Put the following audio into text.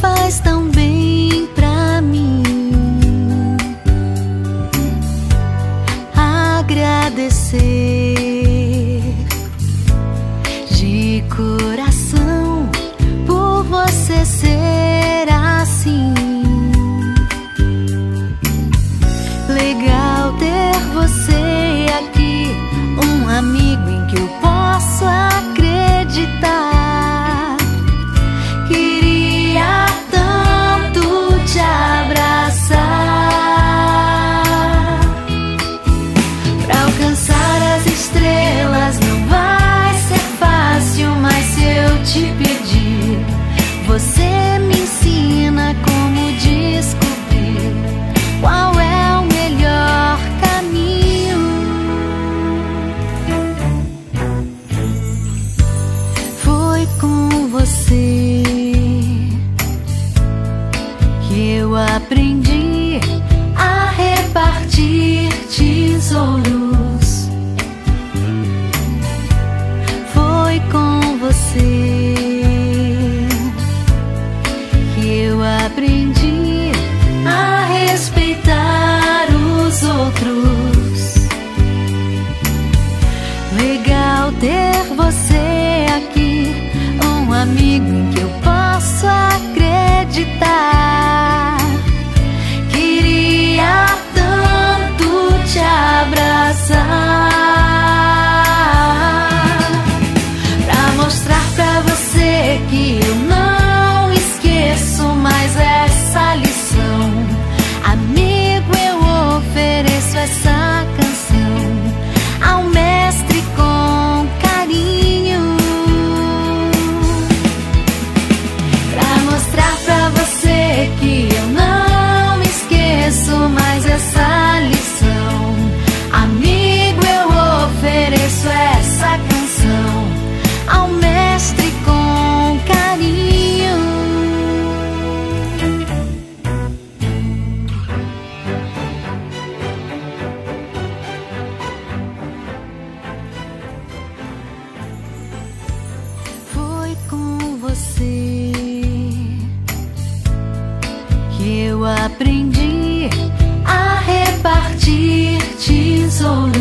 faz tão bem pra mim. Agradecer de coração por você ser assim. Legal ter você aqui, um amigo em que eu posso acreditar. Queria tanto te abraçar. Pra alcançar as estrelas não vai ser fácil, mas se eu te pedir, você me ensina como descobrir qual é o melhor caminho. Foi com você que eu aprendi a repartir tesouros. Foi com você que eu aprendi a respeitar os outros. Legal ter você aqui, um amigo em que eu posso acreditar. Queria tanto te abraçar, pra mostrar pra você que eu não esqueço mais essa lição. Amigo, eu ofereço essa canção ao mestre com carinho, pra mostrar pra você que eu não esqueço mais essa lição. Amigo, eu ofereço essa canção ao mestre com carinho. Foi com você que eu aprendi a repartir tesouros.